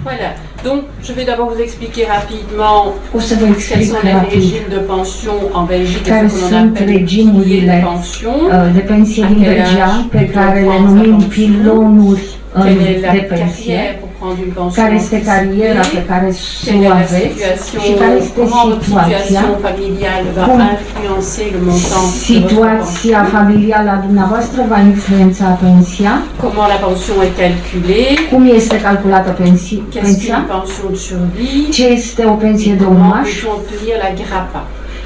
Voilà, donc je vais d'abord vous expliquer rapidement O să vă quels explic sont les rapid régimes de pension en Belgique et care ce qu'on sunt appelle les piliers de regimurile pension. de pensie din Belgia, pe care le numim pilonuri Quelle est la de pensie, carrière pour prendre une pension care este cariera pe care să o aveți și care este comment votre situația, situation familiale va cum influencer le montant de votre situația pension, familială a dumneavoastră va influența pensia, comment la pension est calculée, cum este calculată qu'est-ce pensia, qu'une pension de survie, ce este o pensie de comment urmaș peut-on obtenir la GRAPA.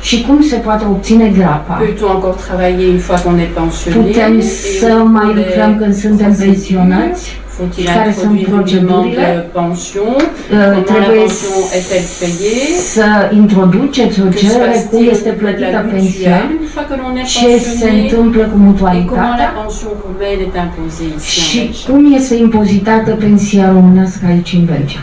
și cum se poate obține grapa. Peut-on encore travailler une fois qu'on est pensionné? Putem Et să au mai cours des lucrăm când suntem procédures, pensionați? faut-il Care sunt introduire une demande procedurile? de pension? Comment la Trebuie pension est-elle payée? să introduceți o Que se cerere, cum passe-t-il este au niveau de plătită la pensia, mutuelle une fois que l'on est ce se pensionné? întâmplă cu Et comment la mutualitatea pension roumaine est imposée ici en și Belgique? cum este impozitată pensia românească aici în Belgia.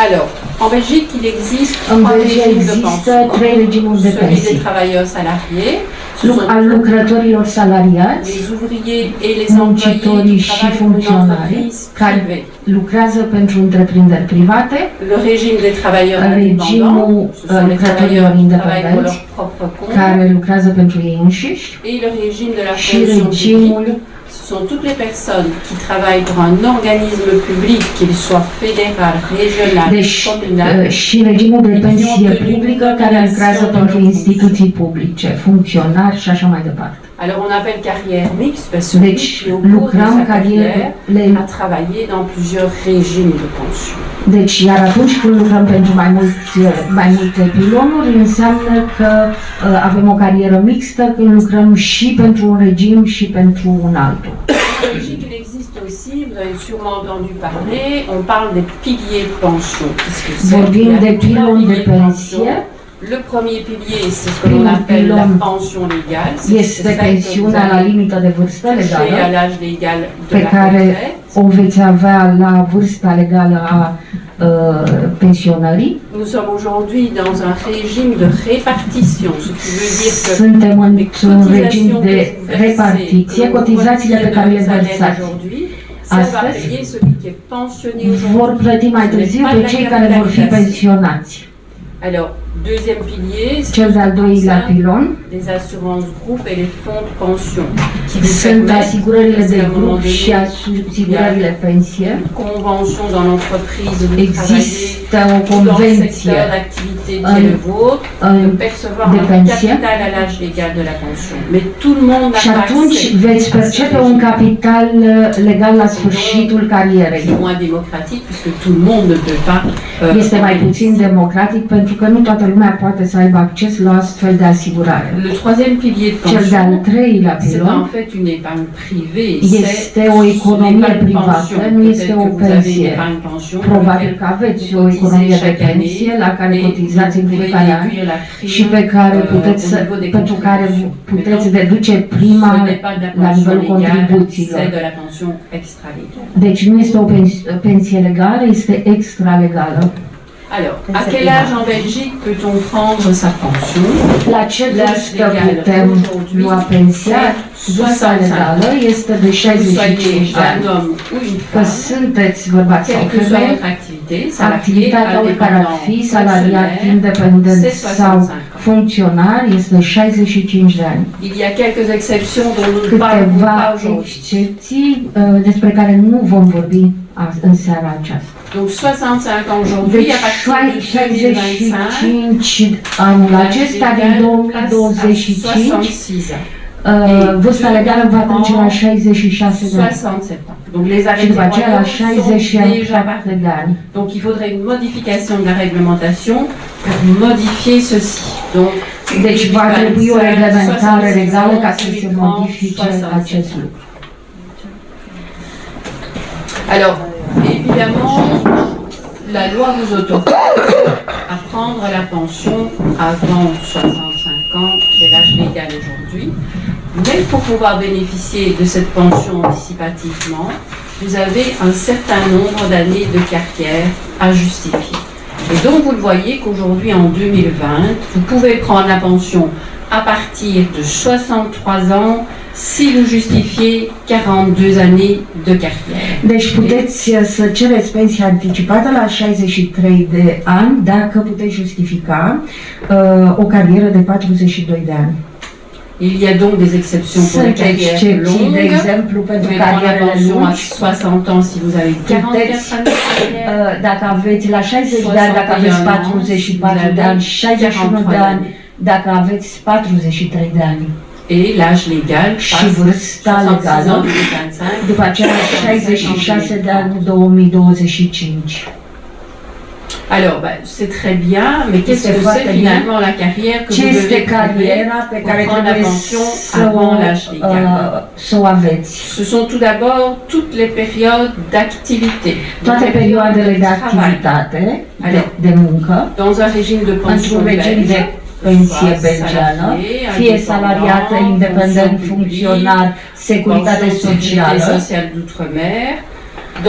Alors, en Belgique, il existe În trois Belgia régimes de există pension. 3 regimuri de Celui des pensii. travailleurs salariés, ce sont Al lucrătorilor salariați, les ouvriers et les employés muncitorii qui și travaillent pour une funcționarii entreprise care privée. lucrează pentru întreprinderi private, Le régime des travailleurs indépendants, régimul ce sont les lucrătorilor travailleurs qui travaillent pour independenți, leur propre compte, care lucrează pentru ei înșiși, et le régime de la și fonction publique. regimul Ce sont toutes les personnes qui travaillent pour un organisme public, qu'il soit fédéral, régional, deci, communal, și regimul de pensie publică care lucrează pentru instituții publice, funcționari și așa mai departe. Alors on appelle carrière mixte parce que celui Deci qui au cours de lucrăm sa carrière carierele. a travaillé dans plusieurs régimes de pension. Deci, iar atunci când lucrăm pentru mai multe pilonuri, înseamnă că avem o carieră mixtă când lucrăm și pentru un regim și pentru un altul. Il existe aussi, vous avez sûrement entendu parler, on parle des piliers de pension. Qu'est-ce que c'est? Vorbim Il y a de trois piloni de piliers de pension. pensie. Le premier pilier, c'est ce que l'on Primul appelle la pilon pension légale. C'est este celle que vous pensiunea la allez limită de vârstă toucher à legală, l'âge légal de pe la care retraite. o veți avea la vârsta legală a pensionării. Nous sommes aujourd'hui dans un régime de répartition, ce qui veut dire que Suntem les într-un regim cotisations de que vous versez, repartiție, que vous cotizațiile pe retirez care de le votre salaire versați aujourd'hui, ça va astăzi payer celui qui est pensionné vor aujourd'hui. plăti mai Ce n'est târziu pas pe de la cei care vor fi capitalisation. pensionați. Alors, deuxième pilier, c'est Cel de-al doilea pilon les assurances groupes et les fonds de pension qui vous sunt permettent, asigurările parce de qu'à un moment grup și donné, asigurările pensie. une convention dans l'entreprise où vous travaillez, Există o ou dans le convenție secteur d'activité qui est le vôtre, de percevoir de un pensie. capital à l'âge légal de la pension. Mais tout le monde n'a Și pas atunci accès. veți percepe un capital legal la sfârșitul carierei. C'est moins démocratique puisque tout le monde ne peut pas. Este mai puțin democratic pentru că nu toată lumea poate să aibă acces la astfel de asigurare. Le troisième pilier de Cel de-al pension, treilea c'est pilon en fait une épargne privée. este o economie privată, nu este o pensie. Probabil că aveți o economie de pensie la care cotizați în fiecare an și pe care pentru care puteți deduce prima la nivelul contribuțiilor. Deci nu este o pensie legală, este extra-legală. Alors, à quel âge en Belgique peut-on prendre sa pension? La ce vârstă putem lua pensia? Vârsta legală este de 65 de ani. Că sunteți bărbați sau femei, activitatea oricare ar fi, salariat, independent sau funcționar, este 65 de ani. Il y a quelques exceptions dont nous ne parlons Câteva pas aujourd'hui. excepții despre care nu vom vorbi în seara aceasta. Donc 65 ans aujourd'hui, Deci à partir de 2025, 65 anul acesta, din 2025, 66 ans. Vârsta legală va trece la 66 de ani. 67 ans. Donc les Și arrêtés după aceea la royaux sont déjà 67 partis. de ani. Donc il faudrait une modification de la réglementation pour modifier ceci. Donc Deci va trebui o 25, reglementare 66 legală ca ans, să se 2030, modifice 67. acest lucru. Alors, évidemment, la loi vous autorise à prendre la pension avant 65 ans, qui est l'âge légal aujourd'hui. Mais pour pouvoir bénéficier de cette pension anticipativement, vous avez un certain nombre d'années de carrière à justifier. Et donc vous le voyez qu'aujourd'hui, en 2020, vous pouvez prendre la pension à partir de 63 ans si vous justifiez 42 années de carrière. Deci puteți să cereți pensia anticipată la 63 de ani dacă puteți justifica o carieră de 42 de ani. Il y a donc des exceptions pour les carrières longues. De exemplu, pentru Vous pouvez prendre la carierele pension à lungi. 60 ans si vous avez 44 années de carrière. Dacă aveți la 60 de ani, dacă aveți 44 de ani, 61 de ani, dacă aveți 43 de ani. Et l'âge légal Și vârsta legală, 2025. după aceea 66 de ani, 2025. Alors, c'est très bien, mais qu'est-ce que c'est finalement la carrière que vous devez prendre la pension avant l'âge légal? Ce sont tout d'abord toutes les périodes d'activité. Toate perioadele de activitate, de muncă, dans un régime de pension belge, pensie belgeană, fie salariată, independent, funcționar, securitate socială, sociale d'outre-mer,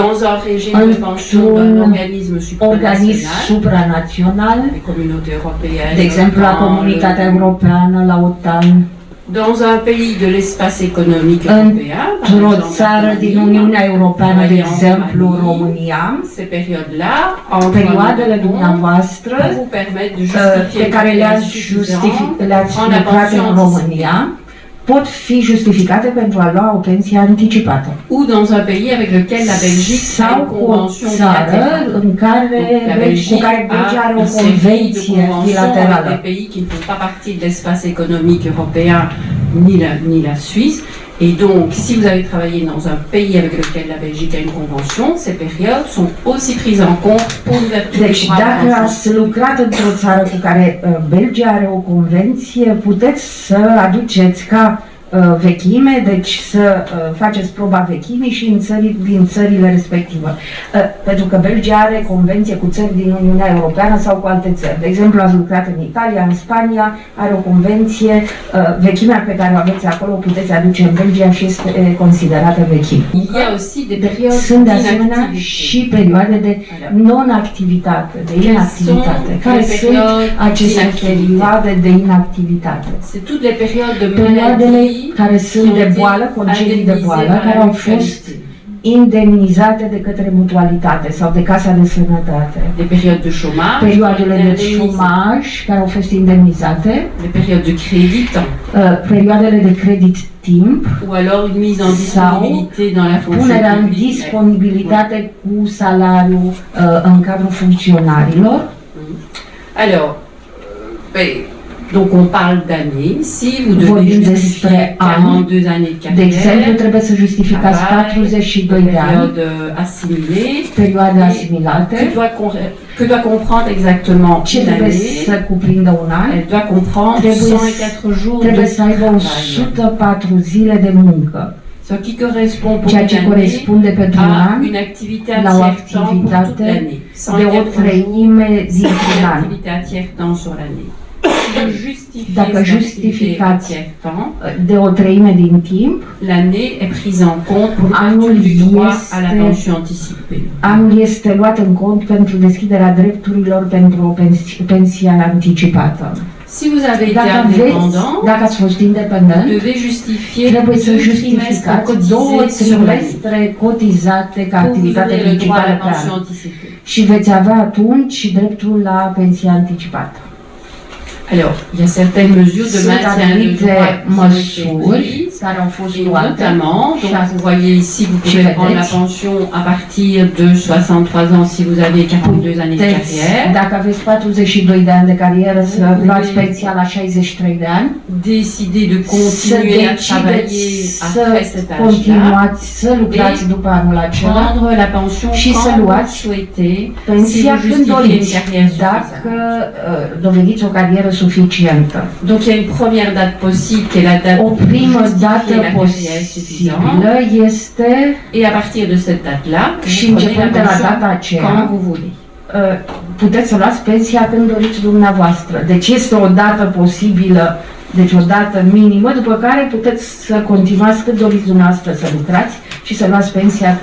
dans un régime de pension d'un organisme supranațional, les communautés européennes, de exemplu la Comunitatea Europeană, la OTAN, dans un pays de l'espace économique européen, într-o țară din Uniunea Europeană, de exemplu România, ces périodes-là, perioadele dumneavoastră pe care le-ați lucrat în România, pot fi justificate pentru a lua o pensie anticipată. Ou dans un pays avec lequel la Belgique a une convention bilatérale. În care Belgia are o convenție bilaterală. Des pays qui ne font pas partie de l'espace économique européen ni la Suisse. Et donc, si vous avez travaillé dans un pays avec lequel la Belgique a une convention, ces périodes sont aussi prises en compte pour l'ouverture deci, dacă ați lucrat într-o țară cu care Belgia are o convenție, puteți să aduceți ca vechime, deci să faceți proba vechimii și din țările respective. Pentru că Belgia are convenție cu țări din Uniunea Europeană sau cu alte țări. De exemplu, ați lucrat în Italia, în Spania, are o convenție, vechimea pe care o aveți acolo puteți aduce în Belgia și este considerată vechime. Sunt de asemenea și perioade de non-activitate, de inactivitate. Care sunt aceste perioade de inactivitate? Perioadele care sunt de boală, concedii de boală, care au fost indemnizate de către mutualitate sau de Casa de Sănătate. Perioadele de șomaj care au fost indemnizate. Perioadele de credit timp. Sau punerea în disponibilitate cu salariu în cadrul funcționarilor. Alors, donc on parle d'années. Si vous devez justifier 42 années de carrière, de exemplu, trebuie să justificați 42 de ani, perioade asimilate, que doit comprendre exactement ce trebuie să cuprindă un an, elle doit comprendre 104 jours trebuie să aibă 104 zile de muncă. Ceea ce corespunde pentru un an la o activitate de o treime dintr-un an. Dacă justificați de o treime din timp, anul este luat în cont pentru deschiderea drepturilor pentru o pensie anticipată. Dacă ați fost independent, trebuie să justificați 2 trimestre cotizate ca activitate principală pe an și veți avea atunci dreptul la pensie anticipată. Alors, il y a certaines mesures de maintien de droit care au fost luate, notamment, donc vous voyez ici, vous pouvez prendre la pension à partir de 63 ans si vous avez 42 années de carrière. Dacă aveți 42 de ani de carieră, să luați pensia la 63 de ani. Décider de continuer à travailler après cet âge-là. Continuați să lucrați după anul acela prendre la pension și să luați pensia când doriți, dacă dovediți o carieră suficientă. Donc il y a une première date possible qui est la date o primă dată posibilă este et à partir de cette date-là, și începând de la data aceea, puteți să luați pensia când doriți dumneavoastră. Deci este o dată posibilă Deci o dată minimă, după care puteți să continuați cât doriți dumneavoastră să lucrați și să luați pensia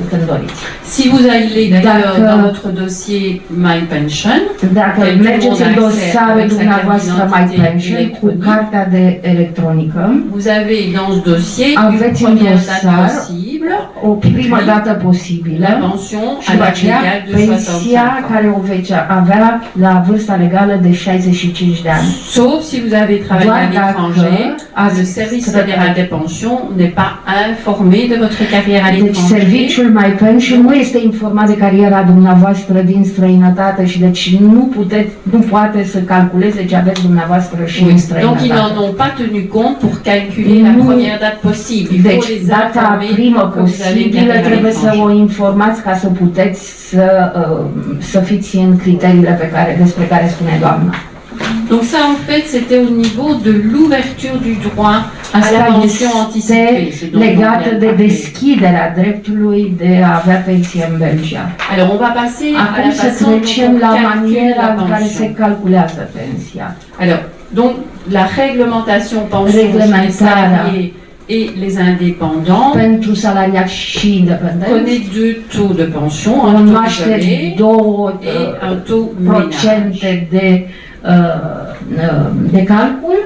când doriți. Si vous allez d'ailleurs dans votre dossier My Pension, dacă mergeți în dosarul dumneavoastră My Pension cu cartea de electronică, vous avez dans ce dossier aveți în dosar o primă dată posibilă și după aceea pensia care o veți avea la vârsta legală de 65 de ani. Sauf si vous avez travaillé à l'étranger, le service fédéral des pensions n'est pas informé de votre carrière à Deci l'étranger. serviciul My Pension nu este informat de cariera dumneavoastră din străinătate și deci nu poate să calculeze ce aveți dumneavoastră și în străinătate. Donc ils n'en ont pas tenu compte pour calculer la première date possible. Il faut Deci les data informer primă que vous avez une posibilă carrière à trebuie să o l'étranger. informați ca să puteți să fiți în criteriile despre care spune doamna. Donc ça, en fait, c'était au niveau de l'ouverture du droit à la Asta pension anticipée. este legată de deschiderea dreptului de a avea pensie în Belgia. Alors, on va passer à Acum la să façon dont trecem on la calcule maniera la în care se pension. calculează pensia. Alors, donc, la réglementation pension chez les salariés et les indépendants Pentru salariați și independenți connaît deux taux de pension, un taux cunoaște isolé două et un taux ménage. procente de calcul,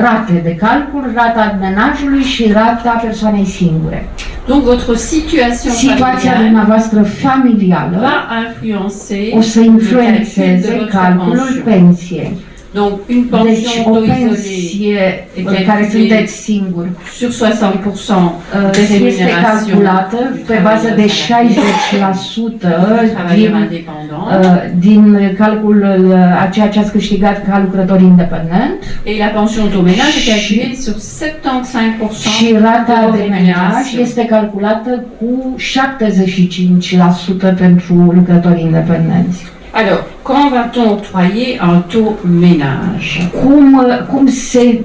rate de calcul, rata menajului și rata persoanei singure. Donc, votre situation Situația familiale dumneavoastră familială va influencer o să le calcul de influențeze votre calculul pension. pensiei. Donc, une Deci pension o taux isolé pensie est în care calculée sunteți singuri sur 60% de este rémunération calculată pe bază de 60% din calculul a ceea ce ați câștigat ca lucrător independent et la pension taux ménage est calculée sur 75% și rata de de menaj rémunération. este calculată cu 75% pentru lucrători independenți. Alors, quand va-t-on octroyer un taux ménage? Cum se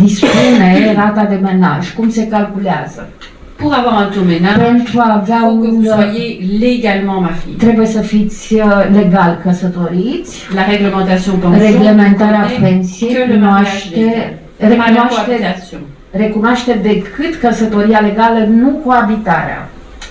dispune rata de menaj? Cum se calculează? Pour avoir un taux ménage, Pentru a il avea faut que vous un soyez légalement marié. trebuie să fiți legal căsătoriți. La réglementation pension Reglementarea ne connaît pensiei que le mariage légal, pas la cohabitation. recunoaște decât căsătoria legală, nu coabitarea.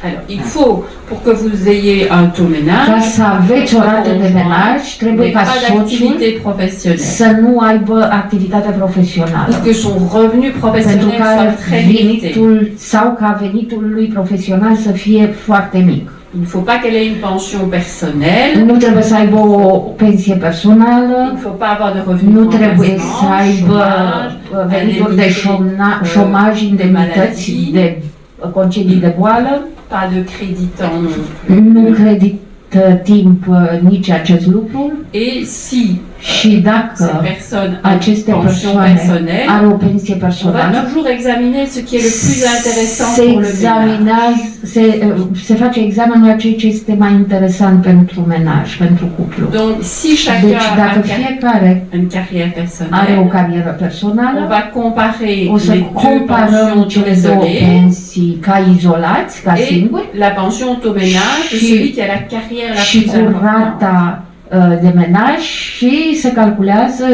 Alors, il faut, pour que vous ayez un taux ménage, Ca să aveți o rată de menaj, trebuie ca pas soțul d'activité professionnelle, să nu aibă activitate profesională. pour que son revenu Pentru professionnel care soit très limité. venitul sau ca venitul lui profesional să fie foarte mic. Il ne faut pas qu'elle ait une pension personnelle, Nu trebuie să aibă o pensie il personală, ne faut pas avoir de revenus nu trebuie să remplacement, aibă chômage, venituri de șomaj, indemnități, de concedii de boală, pas de crédit temps non plus. nu credit timp nici acest lucru Et si și cette dacă personne a une aceste pension persoane personnelle, are o pensie on va personală, toujours examiner ce qui est le plus intéressant se pour le ménage. se face examenul a ceea ce este mai interesant pentru menaj, pentru cuplu. Donc, si chacun Deci dacă a fiecare une carrière are o personnelle, carieră on personală, va comparer o să les deux comparăm pensions cele taux două isolées pensii ca izolați, ca et singuri, la pension taux ménage de Și- celui qui a la carrière la și plus cu importante. rata de menaj și se calculează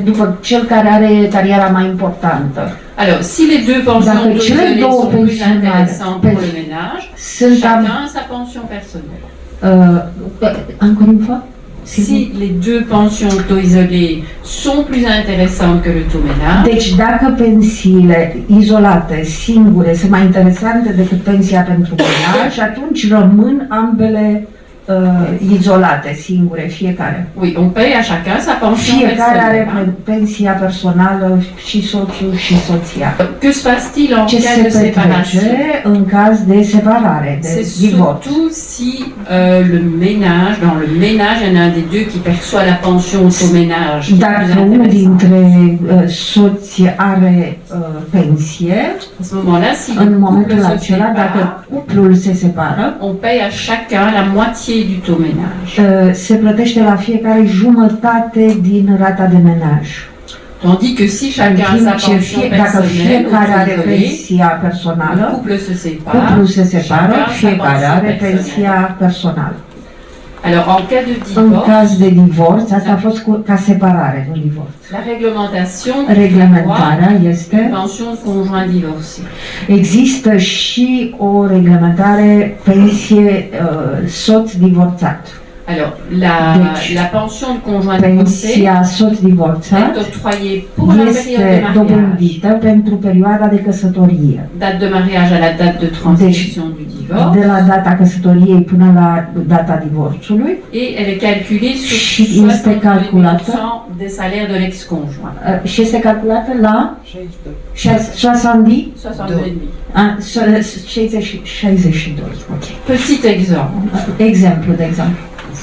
după cel care are cariera mai importantă. Alors, si les deux pensions Dacă taux cele isolées două sont plus pensionare intéressantes pour le ménage, sunt chacun a sa pension personnelle. encore une fois? Si les deux pensions taux isolées sont plus intéressantes que le taux ménage, Deci dacă pensiile izolate, singure, sunt mai interesante decât pensia pentru menaj, atunci rămân ambele izolate, singure, fiecare. oui, on paye à chacun sa pension Fiecare are personnelle. pensia personală și soțul și soția. Que se passe-t-il en Ce cas se de séparation? petrece în caz de separare, de C'est divorț? surtout si le ménage, dans le ménage, il y en a un des deux qui perçoit la pension au ménage. qui est plus Dacă unul intéressante. dintre soți are pensie, À ce moment-là, si le în couple momentul se acela, dacă sépare, cuplul se separă, on paye à chacun la moitié du taux ménage. se plătește la fiecare jumătate din rata de menaj. Tandis que si În chacun a sa timp ce pension dacă personnelle, fiecare are auto-isolée, pensia le personală, couple se sépare, cuplul se separă, chacun sa fiecare pension are personnelle. pensia personală. Alors, en cas de În divorce, caz de divorț, asta a fost ca separare, nu divorț. la réglementation Reglementarea este, pension de conjoint divorcé. există și o reglementare pensie soț divorțat. Alors, Deci, la pension de conjoint divorcé Pensia soț divorțat est octroyée pour la période este de mariage, dobândită pentru perioada de căsătorie. date de mariage à la date de transmission du divorce, De la data căsătoriei până la data divorțului et elle est calculée sur Și este 62% calculată des salaires de l'ex-conjoint. și este calculată la 60 62. Ok. Petit exemple, Exemplu, de exemplu.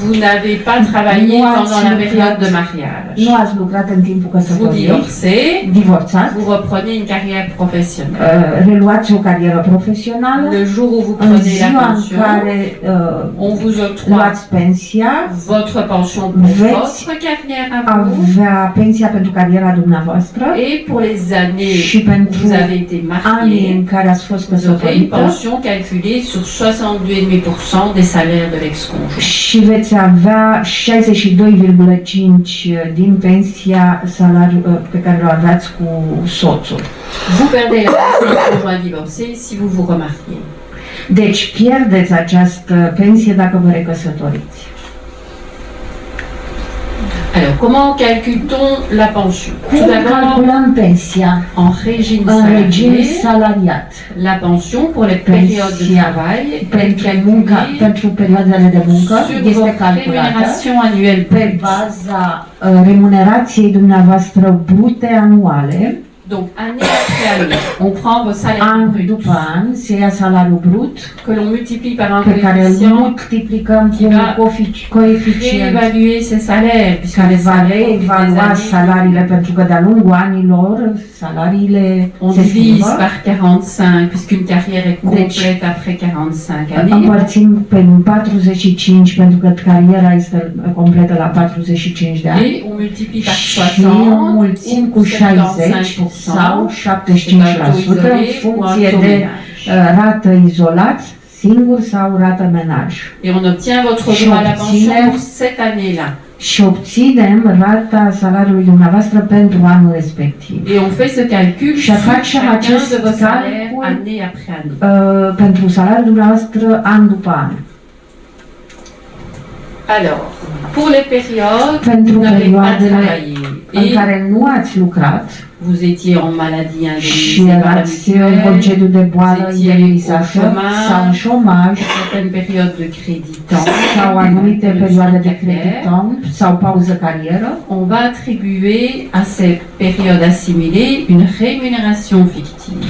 vous n'avez pas travaillé Moi, pendant la tu période de regardes. mariage. Nu ați lucrat în timpul Vous căsătoriei, divorcez, divorțați, vous reprenez une carrière professionnelle. reluați o carieră profesională, Le jour où vous în prenez la ziua în pension, care on vous octroie luați pensia, votre pension pour Veți votre carrière à vous avea pensia pentru cariera dumneavoastră et pour les années și où pentru vous avez été anii în marié, care ați fost vous aurez une căsătorită pension calculée sur 62,5% des salaires de l'ex-conjoint. și veți avea 62,5 din pensia pe care o aveați cu soțul. Vous perdez la pension de conjoint divorcé si vous vous remariez. Deci pierdeți această pensie dacă vă recăsătoriți. Alors, comment calcule-t-on la pension? Cum Tout d'abord, calculăm pensia? en régime În regim salarié, salariat. la pension pour les périodes de Pensia travail est pentru perioadele de muncă sur este votre calculată rémunération annuelle pe brute. baza remunerației dumneavoastră brute anuale. Donc, année après année, on prend vos salaires An bruts după an se ia salariul brut que l'on multiplie par un pe care îl coefficient multiplicăm cu va un coeficient réévaluer ces salaires, puisque care les va salaires au fil des reevalua années, salariile, pentru că de-a lungul anilor salariile on se divise schimbă. par 45, puisqu'une carrière est complète après 45 années. Împărțim pe 45 pentru că cariera este completă la 45 de ani. Et on multiplie par Și 60 mulțim cu ou 60 sau 75% în funcție de rată izolat, singur sau rată menaj. Et on obtient votre droit à la pension pour cette année-là. Și obținem rata salariului dumneavoastră pentru anul respectiv. Et on fait ce calcul Și sur facem chacun acest de vos salaires calcul année après année. pentru salariul dumneavoastră an după an. Alors, pour les périodes où Pentru vous n'avez pas perioadele travaillé în et care nu ați lucrat vous étiez en maladie și indemnisée par la erați în mutuelle, concediu de boală Vous étiez indemnizată au chômage. sau în șomaj certaines périodes de créditant, sau anumite perioade de crediton sau pauză carieră, on va attribuer à ces périodes assimilées une rémunération fictive.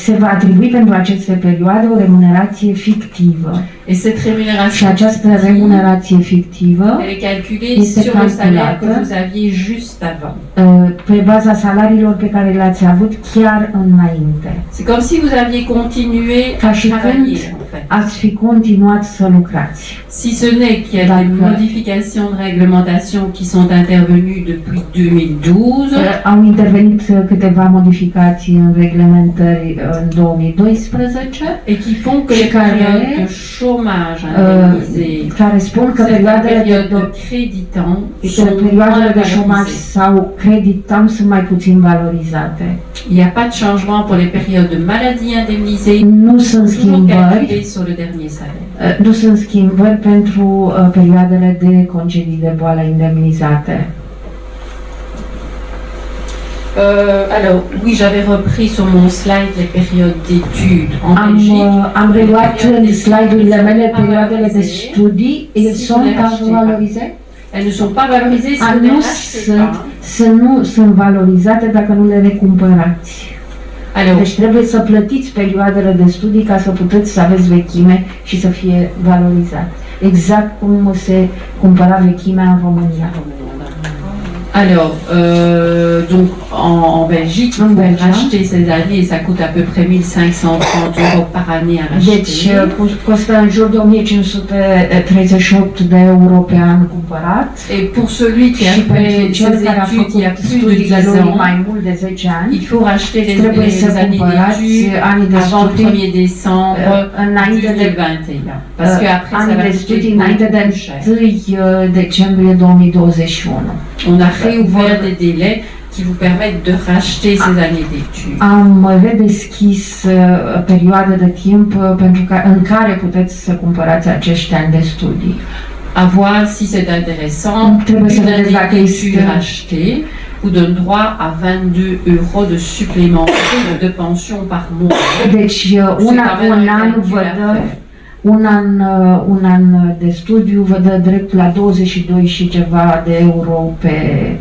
se va atribui pentru aceste perioade o remunerație fictivă. Et cette Și rémunération această fictive, remunerație fictivă elle est calculée Este sur le salaire que calculată. vous aviez juste avant. pe baza salariilor pe care le-ați avut chiar înainte. C'est comme si vous aviez continué Ca à și când travailler, en fait. ați fi continuat să lucrați. Si ce n'est qu'il y a des D'accord. modifications de réglementation qui sont intervenues depuis 2012, Au intervenit câteva modificații în reglementări în 2012 et qui font que les Care- périodes de chômage indemnisées, care spun că certaines perioadele périodes de de créditant că sont perioadele moins de șomaj valorisées. sau creditam sunt mai puțin valorizate. Il n'y a pas de changement pour les périodes de maladie indemnisées, Nu sunt toujours schimbări, calculées sur le dernier salaire. nu sunt schimbări pentru perioadele de concedii de boală indemnizate. Alors, oui, j'avais repris sur mon slide les périodes d'études en Belgique. Am reluat Les în périodes slide-urile d'études mele ne sont pas perioadele de valorisées. studii, Si sunt vous les achetez pas. valorizate? Elles ne sont pas valorisées si Ah, vous ne les nu achetez sunt, pas. nu sunt valorizate dacă nu le recumpărați. Alors, Deci trebuie să plătiți perioadele de studii ca să puteți să aveți vechime și să fie valorizat. Exact cum se cumpăra vechimea în România. Alors, donc en Belgique, vous pouvez racheter ces années et ça coûte à peu près 1530 € par année à racheter. Deci costă în jur de 1538 de euro pe an cumpărat. Et pour celui qui a fait ses études il y a plus de 10 ans, mai mult de 10 ani, il faut racheter les années d'études avant 1er décembre 2021. Parce que après ça va coûter înainte de 1 decembrie 2021. On a réouvert des délais qui vous permettent de racheter ces années d'études. Am redeschis perioada de timp în care puteți să cumpărați acești ani de studii. À voir si c'est intéressant, une année d'études rachetée vous donne droit à 22 € de supplémentaire de pension par mois. Deci un an vă dă un an de studiu vă dă dreptul la 22 și ceva de euro pe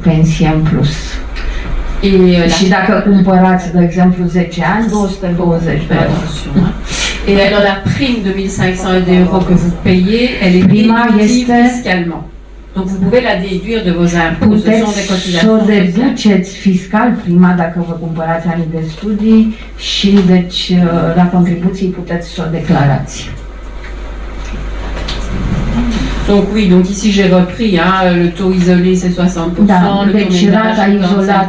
pensie în plus. Și dacă cumpărați, de exemplu, 10 ani, 220 de euro. Et alors la prime de 1500 € que vous payez, elle est déductible fiscalement. Donc vous pouvez la déduire de vos impôts, ce sont des cotisations. Puteți să o deduceți fiscal prima dacă vă cumpărați anii de studii și deci la contribuții puteți să o declarați. Donc oui, donc ici j'ai repris, hein, le taux isolé c'est 60%, da, le deci taux rata izolat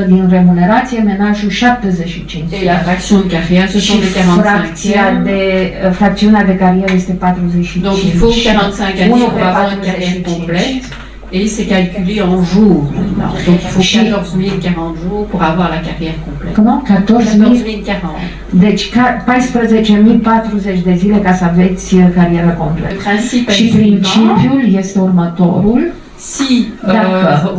60% din remunerație, menajul 75%. Et la fraction de carrière, ce sont des 45. Fracțiunea de carieră este 45. Donc il faut 45 années pour avoir une carrière complète. Et c'est calculé en jours. Donc il faut 14 040 jours pour avoir la carrière complète. Comment? 14 040. Deci 14.040 de zile ca să aveți carieră completă. Și principiul este următorul. Si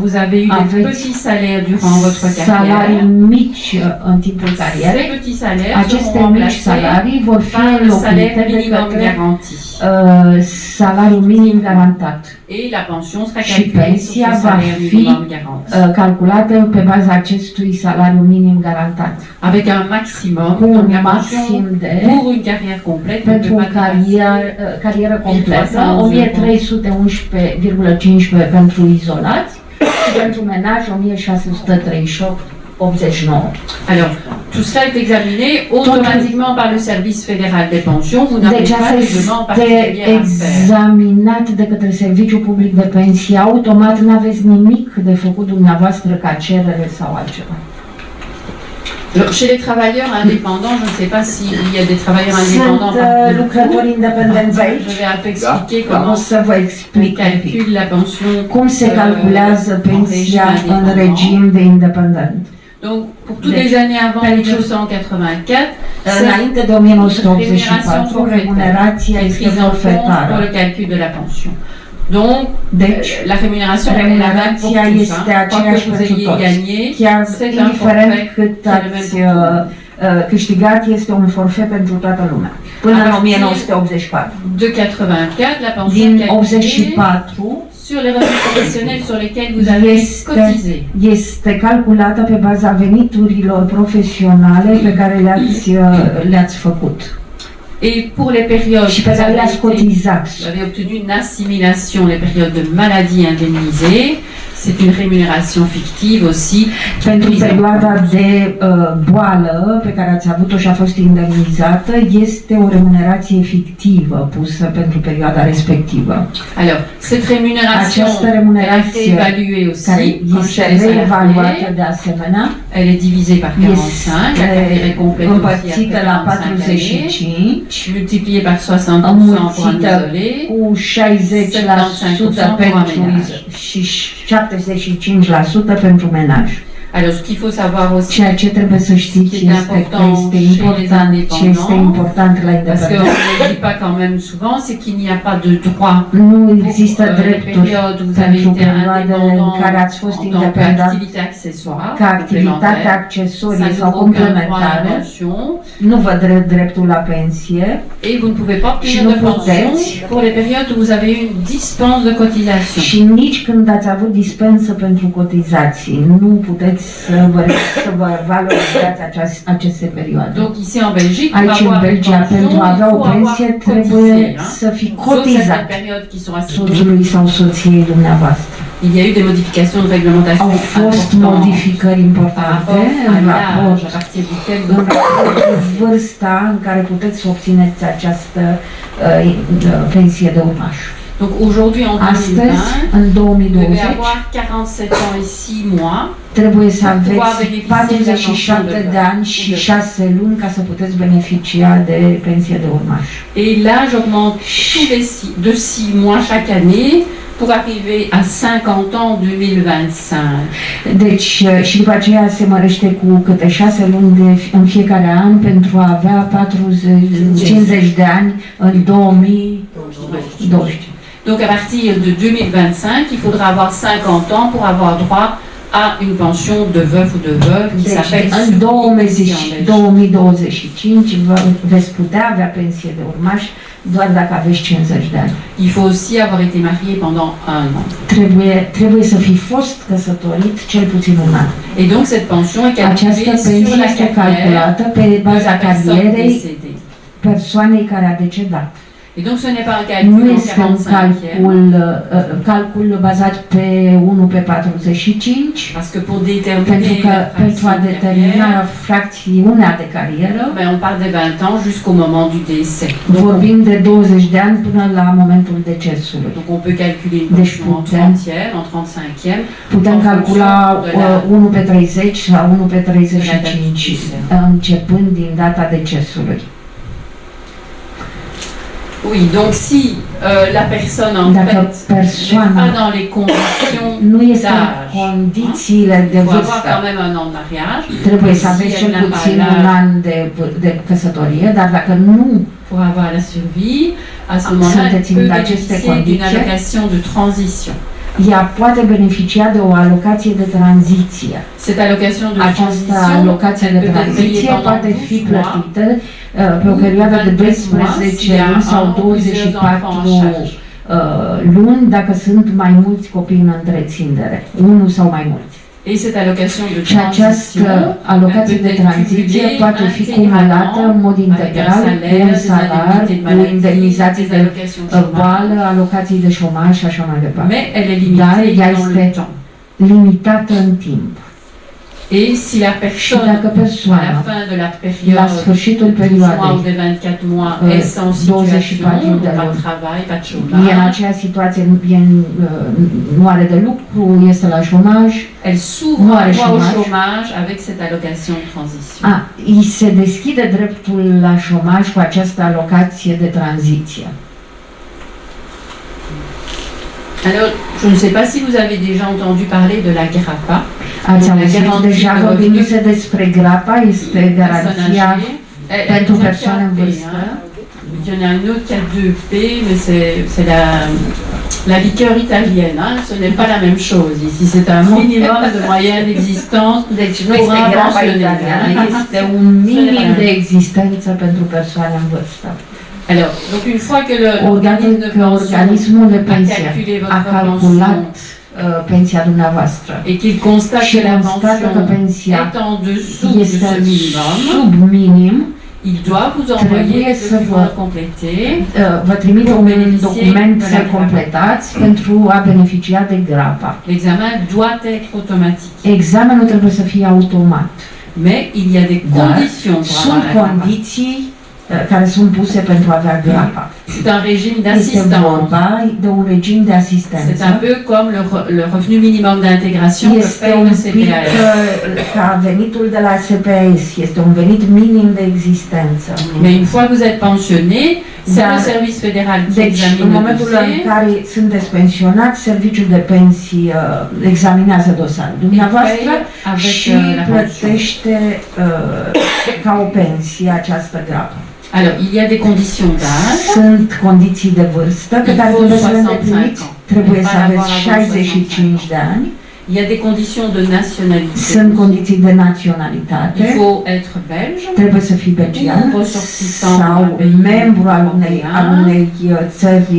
vous avez eu des petits salaires durant votre carrière, salarii mici în timpul carierei, ces petits salaires aceste mici salarii vor fi înlocuite de către salariul minim garantat. Et la pension sera și pensia va fi calculată pe baza acestui salariu minim garantat. Avec un maximum, cu un maxim de pour une carrière complète, pentru o carieră completă, 1311,15 pentru izolați și pentru menaj 1638,89. Alors, tout cela est examiné automatiquement par le service fédéral des pensions. Vous n'avez pas de demande particulière à faire. Examinat de către Serviciul Public de Pensii, automat n-aveți nimic de făcut dumneavoastră ca cerere sau altceva. Alors, chez les travailleurs indépendants, je ne sais pas s'il y a des travailleurs indépendants lucrători independenți aici. Je vais un peu expliquer comment on calcule la pension. Cum se calculează pensia în regim de independent. Donc, pour toutes les années avant 1984, înainte de 1984, remunerația este forfetară. Pour le calcul de la pension. Donc, la rémunération remunerația este aceeași pentru toți. Chiar indiferent cât ați câștigat, este un forfait pentru toată lumea. Până în 1984. De 84, la pension din 84 sur les revenus professionnels sur lesquels vous avez cotisé. Este calculată pe baza veniturilor profesionale pe care le-ați făcut. Et pour les périodes où vous avez obtenu une assimilation, les périodes de maladie indemnisée, c'est une rémunération fictive aussi. Pentru perioada de boală pe care ați avut-o și a fost indemnizată, este o remunerație fictivă pusă pentru perioada respectivă. Alors, cette rémunération a été évaluée aussi, este reevaluată de asemenea. Elle est divisée par 45, la carrière complète împărțită la 45, multipliée par 60% pour un isolé, cu 60% pentru și 75% pentru menaj. Alors, ce qu'il faut savoir aussi, ceea ce trebuie să știți este că este important la independență. Parce qu'on ne le dit pas quand même souvent, c'est qu'il n'y a pas de droit. Nu există drepturi pentru perioadele în care ați fost independent ca activitate accesorie sau complementară. Nu vă dă dreptul la pensie. Et vous ne pouvez pas obtenir de pension pour les périodes où vous avez eu une dispense de cotisation. Și nici când ați avut dispensă pentru cotizații, nu puteți să vă valorizați aceste perioade. Donc ici en Belgique, aici în Belgia, pentru a avea o pensie trebuie să fi cotizat soțului sau soției dumneavoastră. Il y a eu des modifications de réglementation Au fost importantes modificări par importante rapport à în l'âge raport à partir duquel în raport cu vârsta în care puteți să obțineți această pensie de urmaș. Donc aujourd'hui en 2020, Astăzi, în vous 2020, devez avoir 47 ans et 6 mois trebuie să aveți 47 de ani și 6 luni ca să puteți beneficia de pensie de urmaș. et l'âge augmente de 6 mois chaque année pour arriver à 50 ans en 2025. Deci, și după aceea se mărește cu câte 6 luni în fiecare an pentru a avea 50 de ani în 2020. Donc à partir de 2025, il faudra avoir 50 ans pour avoir droit à une pension de veuf ou de veuve qui s'appelle în 2025 veți putea avea pensie de urmaș doar dacă aveți 50 de ani. Il faut aussi avoir été marié pendant 1 an. Trebuie să fi fost căsătorit cel puțin un an. Et donc cette pension est Această calculée sur pensie la este carrière calculată pe de la baza personne carierei décédée. persoanei care a decedat. Et donc ce n'est pas un Nu calcul en este un 45e, calcul bazat pe 1 pe 45, parce que pour pentru déterminer că la pentru a fraction de determina carrière, fracțiunea de carieră, ben, on part des 20 ans jusqu'au moment du décès. vorbim de 20 de ani până la momentul decesului. Donc on peut calculer une Deci pension en putem- 30e, en 35e, Putem En calcula funcție de la- 1 pe 30 sau 1 pe 35, de începând din data decesului. Oui, donc si la personne en Dacă fait n'est persoana pas dans les conditions nu este în d'âge, condițiile de il faut avoir vârstă, quand même un an de mariage trebuie să Si aveți elle cel n'a pas puțin l'âge un an de căsătorie, dar dacă nu pour avoir la survie, à ce moment-là, elle Sunteți peut în aceste bénéficier d'une condiții. allocation de transition. ea poate beneficia de o alocație de tranziție. Cette allocation de Această transition, alocație elle de peut être payée tranziție pendant poate 12 fi mois. plătită pe o perioadă de 12 luni sau 24 luni dacă sunt mai mulți copii în întreținere, unul sau mai mulți. Et cette allocation de Și această alocație de tranziție poate fi cumulată în mod integral cu un salar, cu indemnizații de boală, alocații de șomaj și așa mai departe. Mais elle est Dar limitée ea dans le este temps. limitată în timp. Et si la Și personne, dacă à la persoana fin de la la période, sfârșitul 12 mois ou perioadei de 24 mois, Euh, est sans 24 situation, de pas de luni. travail, pas de e în chômage, aceea situație, nu are de lucru, este la șomaj, elle s'ouvre Nu un are droit au chômage. chômage avec cette allocation de transition. îi se deschide dreptul la șomaj cu această alocație de tranziție. Alors, je ne sais pas si vous avez déjà entendu parler de la GRAPA, Ați La auzit garanție deja de vorbindu-se despre GRAPA, este personne garanția âgée. Elle pentru est déjà persoane în 4P, vârstă. hein. Il y en a une autre qui a 2P, mais c'est la liqueur italienne, hein. Ce n'est pas la même chose ici. C'est un minimum de moyens d'existence. Deci nu Pour este un GRAPA pensionnaire. italiană, este un minim de existență pentru persoane în vârstă. Alors, donc une fois que Odată l'organisme de că pension organismul de a pensie calculé a votre calculat pension pensia dumneavoastră et qu'il constate și que la constată că pension pensia est en dessous de este ce minimum, sub minim, il doit vous envoyer Trebuie des să documents complétés. vă trimite Pour un bénéficier document de la să GRAPA. completați pentru a beneficia de GRAPA. L'examen doit être automatique. Examenul trebuie să fie automat. Mais il y a des Dar conditions pour sunt avoir la GRAPA. condiții care sunt puse pentru a avea GRAPA. C'est un régime Este d'assistance. vorba de un regim de C'est asistență. un peu comme le revenu minimum d'intégration que Este paye un le pic CPAS. ca venitul de la CPS. Este un venit minim de existență. Mais une fois que vous êtes pensionné, c'est Dar- le service fédéral qui Deci, în examine le momentul în dossier. care sunteți pensionat, serviciul de pensii examinează dosarul dumneavoastră Il paye avec și la pension. plătește ca o pensie această GRAPA. Alors, il y a des conditions d'âge. Sunt condiții de vârstă pe Il care faut trebuie să le 65 îndepliniți. ans. Trebuie Il să faut aveți avoir 65 de ani. Il y a des conditions de nationalité. Sunt condiții de naționalitate. Il faut être belge, Trebuie să fii belgian Ou ressortissant sau d'un pays membru al européen. unei țări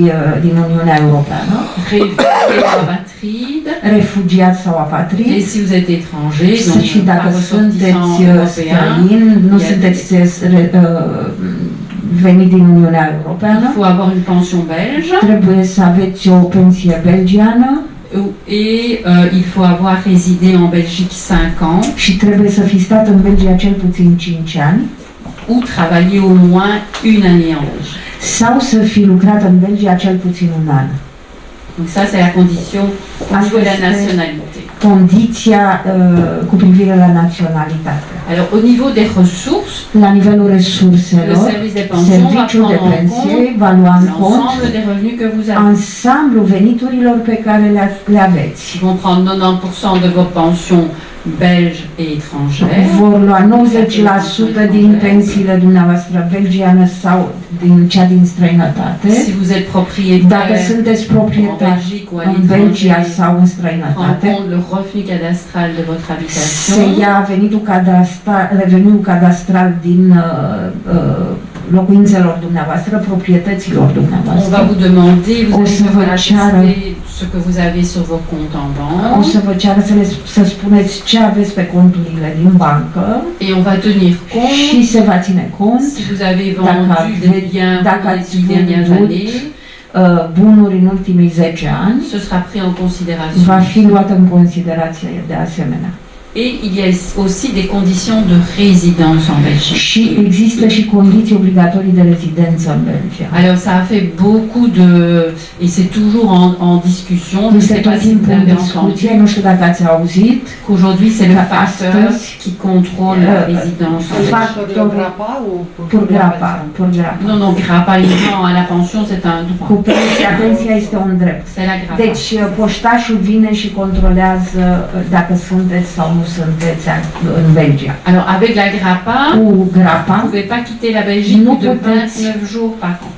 din Uniunea Europeană, réfugié ou apatride. refugiat sau Et apatrid. si vous êtes étranger, donc Și dacă pas sunteți ressortissant européen, străin, nu il y a sunteți venit din Uniunea il Europeană, faut avoir une pension belge. trebuie să aveți o pensie belgiană il faut avoir résidé en Belgique 5 ans. Și trebuie să fi stat în Belgia cel puțin 5 ani. Ou travailler au moins une année en Belgique. Sau să fi lucrat în Belgia cel puțin un an. Donc ça, c'est la condition au niveau de la nationalité. Condiția cu privire la naționalitate. Alors, au niveau des ressources, la nivelul resurselor, serviciul de pensie va lua în cont ansamblu veniturilor pe care le aveți. Ils vont prendre 90% de vos pensions belges et étrangères. Vor lua 90% din pensiile dumneavoastră belgiană sau din cea din străinătate. Si vous êtes propriétaire, dacă sunteți proprietar în Belgia sau în străinătate, le revenu cadastral de votre habitation. Se ia reveniul cadastral din locuințelor dumneavoastră, proprietăților dumneavoastră. On va vous demander, vous allez ce que vous avez sur vos comptes en banque. O să vă ceară să spuneți ce aveți pe conturile din bancă. Et on va tenir compte. Și se va ține cont. Si vous avez vendu des biens dacă ați les dernières années, bunuri în ultimii 10 ani, ce sera pris en considération. Va fi luat în considerație de asemenea. Et il y a aussi des conditions de résidence en Belgique. Și există și condiții obligatorii de rezidență în Belgia. Alors ça a fait beaucoup de et c'est toujours en discussion. Je ne sais pas si vous avez entendu. Nu știu dacă ați auzit qu'aujourd'hui c'est le facteur qui contrôle la résidence. Factorul pour grapa. Non, grapa uniquement à la pension c'est un droit. Cu pensia este un drept. C'est la grapa. Deci poștașul vine și controlează dacă sunteți sau nu sunteți în Belgia. Alors avec la grapa, vous ne pouvez pas quitter la Belgique plus de 29 jours par an.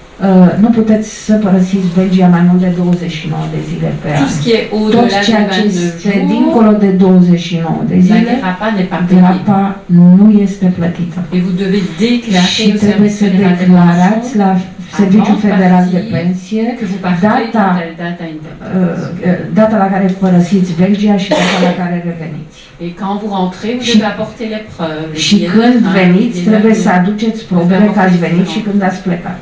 Nu puteți să părăsiți Belgia mai mult de 29 de zile pe an. Tot ceea ce este dincolo de 29 de zile, grapa nu este plătită. Și trebuie să declarați la Serviciul Federal de Pensie data la care părăsiți Belgia și data la care reveniți. Et quand vous rentrez, vous devez apporter les preuves. Și când veniți, trebuie să aduceți probele că ați venit și când ați plecat.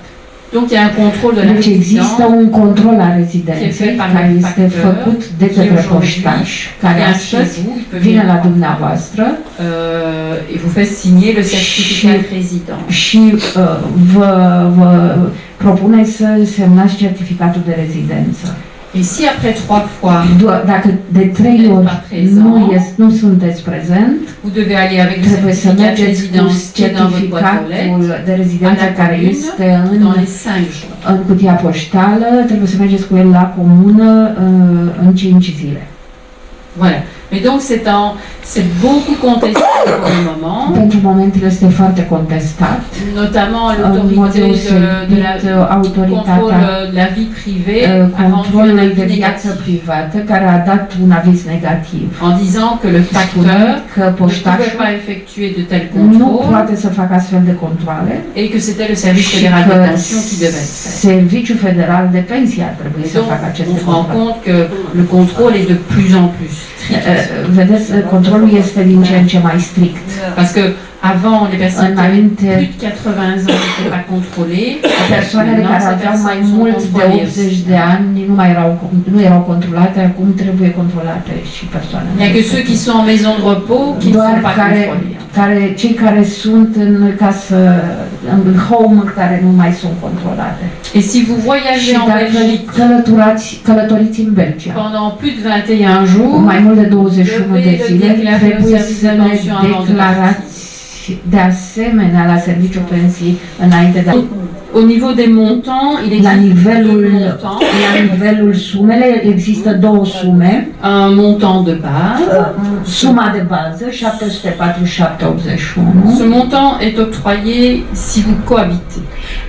Donc il y a un contrôle de la deci există un control al rezidenței care este făcut de către poștaș, care astăzi vine la dumneavoastră et vous fait signer le certificat de résidence. Și vă propune să semnați certificatul de rezidență. Et si après 3 fois, dacă de 3 ori nu sunteți prezent, vous devez aller avec le trebuie să mergeți cu certificatul de rezidență care este în cutia poștală, trebuie să mergeți cu el la comună în 5 zile. Voilà. Mais donc c'est beaucoup contesté pour le moment. Pentru moment este foarte contestat. Notamment l'autorité de la vie privée a rendu un avis négatif care a dat un aviz negativ. En disant que le facteur ne pouvait pas effectuer de tels contrôles. Nu poate să facă astfel de controale. Et que c'était le service fédéral de pension qui devait le faire. Serviciul federal de pensie ar trebui să facă aceste controle. On se rend compte que le contrôle est de plus en plus strict. Vedeți, controlul este din ce în ce mai strict. Parce que avant les personnes qui avaient plus de 80 ans n'étaient pas contrôlées. Persoanele care aveau mai mult de 80 de ani nu erau controlate, acum trebuie controlate și persoanele. Il n'y a que ceux qui sont en maison de repos qui ne sont pas contrôlés. Cei care sunt în casă, în home, care nu mai sunt controlate. Et si vous voyagez en Belgique călătoriți în Belgia pendant plus de 21 jours, mai mult de 21 de zile, trebuie să ne declarați de asemenea la serviciul pensii înainte de Au niveau des montants, il existe la nivelul sumele există două sume. Un montant de base, suma de bază 747,81. Ce montant est octroyé si vous cohabitez.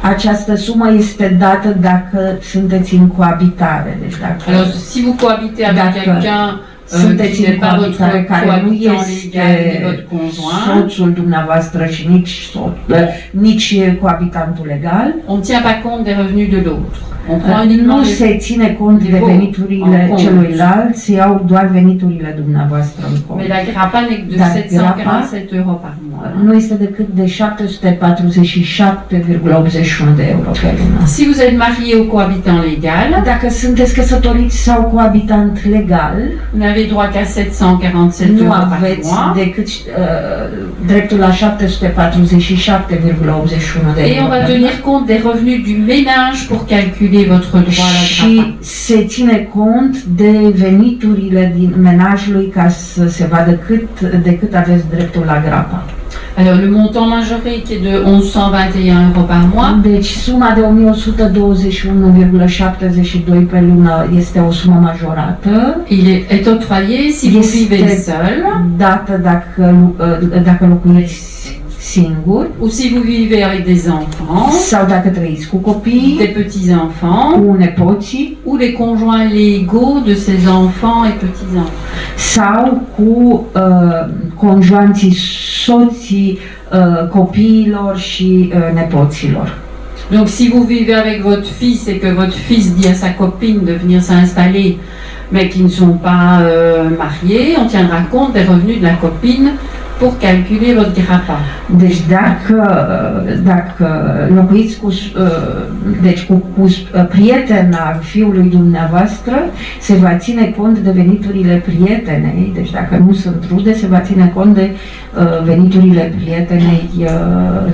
Această sumă este dată dacă sunteți în coabitare, deci dacă alors si vous cohabitez avec quelqu'un sunteți în coabitare care nu este soțul dumneavoastră și nici coabitantul legal, on ne tient pas compte des revenus de l'autre. On prend uniquement nu se ține cont de veniturile celuilalt, se iau doar veniturile dumneavoastră în cont. Mais la grappa n'est que de 747 € par mois. Nu este decât de 747,81 de euro pe lună. Si vous êtes marié ou cohabitant légal, Dacă sunteți căsătoriți sau cohabitant legal, vous n'avez droit qu'à 747 nu € par aveți mois. decât dreptul la 747,81 de Et euro on va pe lună. tenir compte des revenus du ménage pour calculer votre droit à la Și grappa. se ține cont de veniturile din menajului ca să se vadă de cât aveți dreptul la grapa. Alors le montant majoré qui est de 1121 € par mois. Deci suma de 1121,72 pe lună este o sumă majorată. Il est octroyé si vous vivez seul Dată dacă locuiți singur ou si vous vivez avec des enfants, sau dacă trăiți cu copii, des petits-enfants cu nepoții ou les conjoints légaux de ces enfants et petits-enfants. sau cu conjoanții, soții copiilor și nepoților. Donc si vous vivez avec votre fils et que votre fils dit à sa copine de venir s'installer mais qui ne sont pas mariés, on tiendra compte des revenus de la copine pour calculer votre grappa. Deci dacă locuiți cu prietena fiului dumneavoastră, se va ține cont de veniturile prietenei, deci dacă nu sunt rude, se va ține cont de veniturile prietenei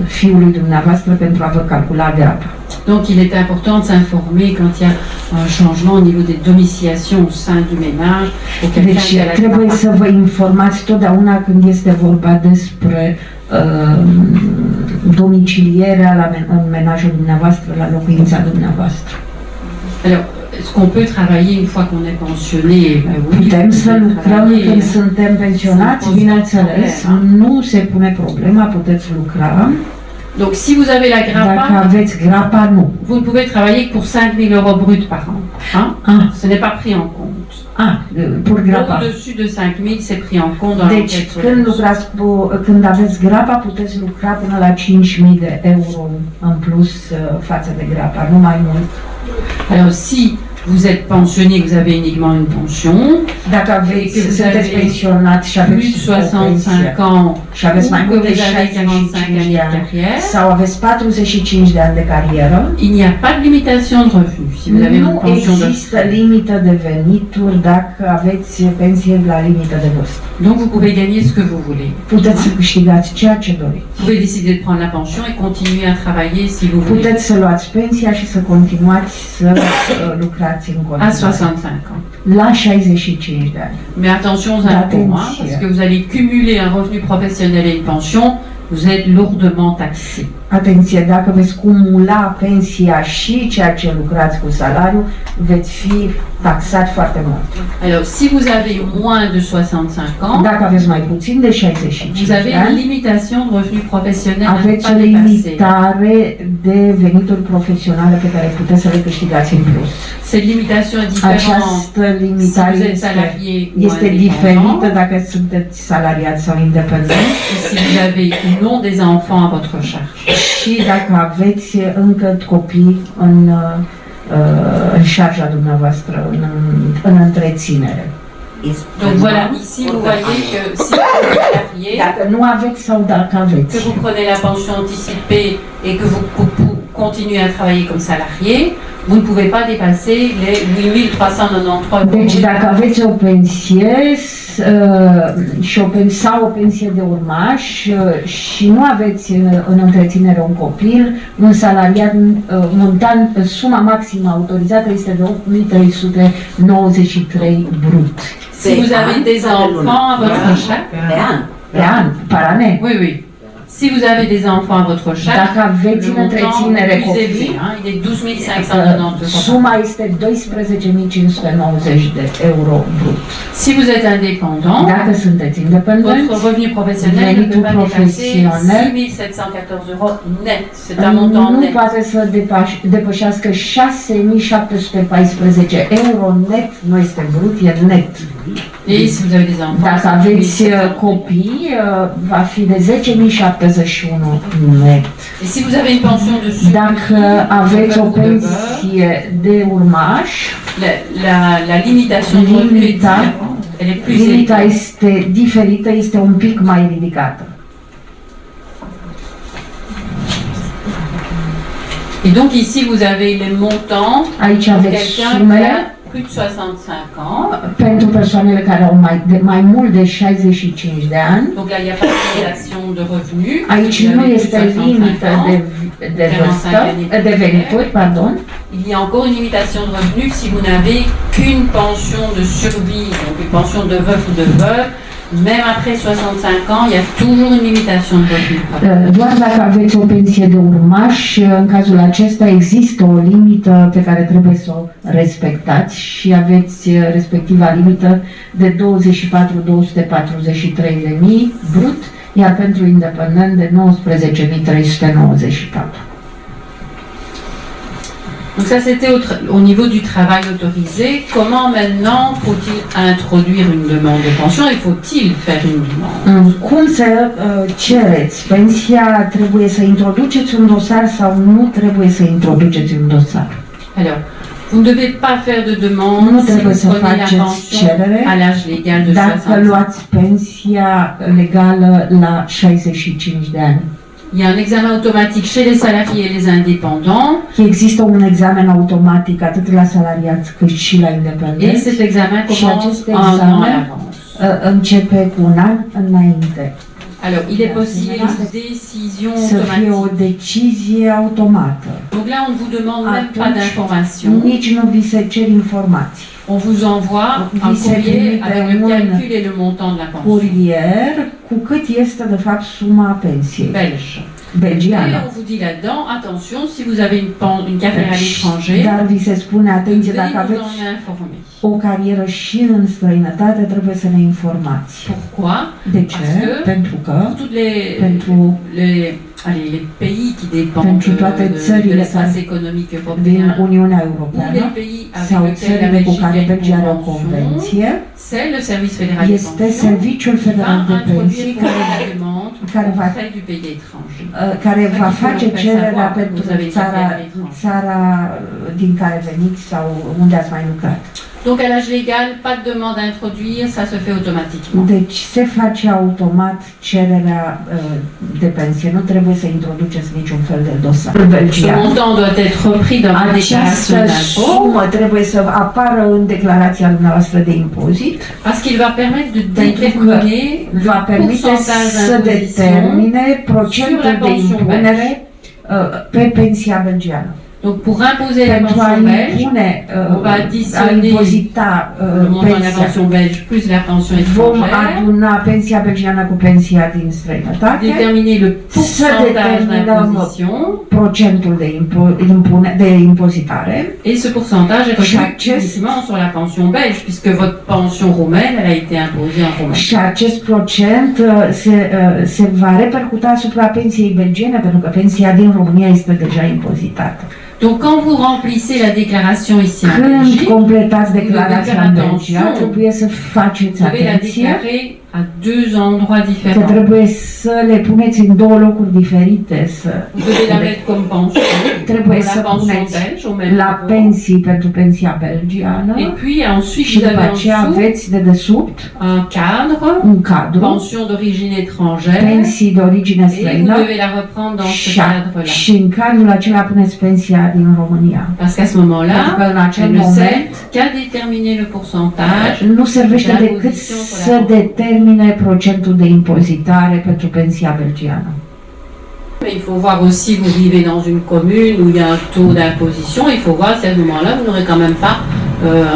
fiului dumneavoastră pentru a vă calcula grapa. Donc il est important de s'informer quand il y a un changement au niveau des domiciliations au sein du ménage. Deci trebuie să vă informați totdeauna când este vorba despre domicilierea în menajul dumneavoastră, la locuința dumneavoastră. Alors, est-ce qu'on peut travailler une fois qu'on est pensionné? Putem să lucrăm când suntem pensionați, bineînțeles, nu se pune problema, puteți lucra. Donc si vous avez la grappa, dacă aveți grapa, nu. vous ne pouvez travailler que pour 5 000 € brut par an. Hein? Ce n'est pas pris en compte. Pour grapa. Au-dessus de 5 000, c'est pris en compte dans deci, când aveți grapa, puteți lucra până la 5.000 de euro în plus față de grapa, nu mai mult. Alors si vous êtes pensionné, vous avez uniquement une pension. Dacă sunteți pensionat și aveți plus de 65 ans și aveți mai mult de 65 de ani sau aveți 45 de ani de carieră, il n'y a pas de limitation de revenus. Si vous avez une pension nu există limită de venituri dacă aveți pensie la limită de vârstă. Donc vous pouvez gagner ce que vous voulez. Puteți să câștigați ceea ce doriți. Vous pouvez décider de prendre la pension et continuer à travailler si vous voulez. Puteți să luați pensia și să continuați să lucrați în continuare. À 65 ans. La 65 de ani. Mais attention aux impôts, parce que vous allez cumuler un revenu professionnel et une pension, vous êtes lourdement taxé. Atenție, dacă veți cumula pensia și ceea ce lucrați cu salariu, veți fi taxat foarte mult. Alors, si vous avez moins de 65 ans, dacă aveți mai puțin de 65 vous avez une limitation de revenus professionnels à ne aveți pas o dépasser. limitare de venituri profesionale pe care puteți să le câștigați în plus. Cette limitation est différente Această limitare si vous êtes salarié ou este diferită dacă sunteți salariat sau independent. Si vous avez ou non des enfants à votre charge. Și dacă aveți încă copii în șarja dumneavoastră, în întreținere. Donc voilà, ici vous voyez que si vous êtes salarié, dacă nu aveți sau dacă aveți, que vous prenez la pension anticipée et que vous continuez à travailler comme salarié, vous ne pouvez pas dépasser les 8 393 €. Deci dacă aveți o pensie sau o pensie de urmaș și nu aveți în întreținere un copil, un salariat montan, suma maximă autorizată este de 8.393 brut. Si vous avez des enfants à votre charge, pe an, par année. Oui, oui. Si vous avez des enfants à votre charge, dacă aveți în întreținere copii, il est 12 590 €. Suma este 12.590 de euro brut. Si vous êtes indépendant, dacă sunteți independenți, votre revenu professionnel ne peut pas dépasser 6 714 € net. C'est un montant nu net. poate să depășească 6.714 euro net, nu este brut, e net. Et si vous avez des enfants, dacă aveți copii, va fi de 10.071 net. Et si vous avez une pension de survie, Dacă aveți o pensie de urmaș, la limitation de revenu est différente. Elle est plus limita élevée. este diferită, este un pic mai ridicată. Et donc ici vous avez les montants Aici pour aveți quelqu'un qui sumele a plus de 65 ans. pentru persoanele care au mai mult de 65 de ani. Donc là il n'y a pas de limitation de revenus. Aici Vous nu avez plus este de 65 limită ans. de vârstă, de venituri, pardon. Il y a encore une limitation de revenus si vous n'avez qu'une pension de survie, donc une pension de veuf ou de veuve. Même après 65 ans, il y a toujours une limitation de revenus. Doar dacă aveți o pensie de urmaș, în cazul acesta există o limită pe care trebuie să o respectați și aveți respectiva limită de 24.243.000 brut, iar pentru independent de 19.394. Donc ça c'était au niveau du travail autorisé. Comment maintenant faut-il introduire une demande de pension et faut-il faire une demande? Cum să cereți pensia? Trebuie să introduceți un dosar sau nu trebuie să introduceți un dosar? Alors, vous ne devez pas faire de demande Nu si trebuie vous să prenez la faceți pension cerere à l'âge légal de dacă 65 ans. luați pensia legală la 65 de ani. Il y a un examen automatique chez les salariés et les indépendants. Există un examen automatic atât la salariați cât și la Et independenți. cet examen Și commence acest un an à examen l'avance. începe cu un an înainte. Alors, il est possible une décision Să fie o automatique. decizie automată. Donc là, on ne vous demande même pas Atunci, d'informations. nici nu vi se cer informații. On vous envoie un Vi se courrier trimite avec le un calcul et le montant de la pension Curier cu cât este de fapt suma pensiei belge. Et belgiană. on vous dit là-dedans, attention, si vous avez une carrière à l'étranger, Dar vi se spune, vous atenție, devez dacă nous aveți en informer. o carieră și în străinătate, trebuie să ne informați. Pourquoi? De ce? Parce que Pentru că Pour tous pentru les pays qui dépendent Pentru toate de țările l'espace care économique din européen, Uniunea ou Europeană les pays avec sau lesquels la țările cu care Belgique a Belgia are o une convention, convenție, c'est le service fédéral de este pension Serviciul qui va Federal de Pensii introduire pour la demande care va- auprès du pays étranger. care C'est va ça qu'il faut face leur faire cererea savoir que pentru vous avez une carrière à l'étranger. țara din care veniți sau unde ați mai lucrat. Donc à l'âge légal, pas de demande à introduire, ça se fait automatiquement. Deci se face automat cererea de pensie. Nu trebuie să introduceți niciun fel de dosar. Ce Belgian. montant doit être repris dans la déclaration Această d'impôt sumă trebuie să apară în declarația dumneavoastră de impozit. parce qu'il va permettre de Pentru că déterminer va permite pourcentage să d'imposition determine sur procentul la de pension impunere pe pensia belgiană. Donc pour imposer la Pentru a pension belge, impune, on va a additionner impozita le montant de la pensia, pension belge plus la pension vom étrangère, aduna pensia belgiană cu pensia din străinătate, déterminer le pourcentage d'imposition procentul de impozitare et ce pourcentage est Și revu acest- uniquement sur la pension belge puisque votre pension roumaine elle a été imposée en Roumanie. și acest procent se va repercuta asupra pensiei belgiene, pentru că pensia din România este deja impozitată. Donc quand vous remplissez la déclaration ici en Când Belgique, completați devez declarația faire în attention. Belgia, trebuie să faceți vous devez la atenție déclarer à deux endroits că différents. trebuie să le puneți în două locuri diferite, Vous devez la mettre comme pension trebuie pour să la pension puneți belge au même la niveau. pensii pentru pensia belgiană Et puis ensuite și vous după avez en aceea dessous aveți de desubt un cadre, un cadru, pension d'origine étrangère, pensii de origine et vous străină devez la reprendre dans ce și, cadre-là. și în cadrul acela puneți pensia din România. Parce qu'à ce Pentru moment-là, că în acel elle ne moment sert qu'à déterminer le pourcentage. nu servește de decât impoziție sur la să pensie. determine procentul de impozitare pentru pensia belgiană. Mais il faut voir aussi, vous vivez dans une commune où il y a un taux d'imposition, il faut voir si à ce moment-là, vous n'aurez quand même pas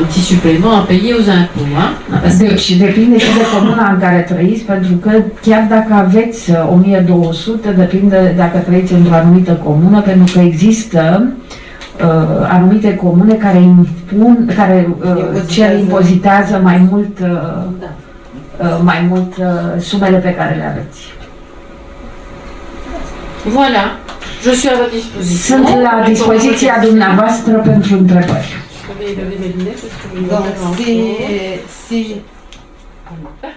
un petit supplément à payer aux impôts. Hein, parce que Deci depinde și de comuna în care trăiți, pentru că chiar dacă aveți 1200, depinde dacă trăiți într-o anumită comună, pentru că există anumite comune care impozitează mai mult sumele pe care le aveți. voilà, je suis à votre disposition. Sunt la dispoziția dumneavoastră pentru întrebări. Je vais lever mes lunettes parce que je ne vois Donc, pas grand-chose. Voilà.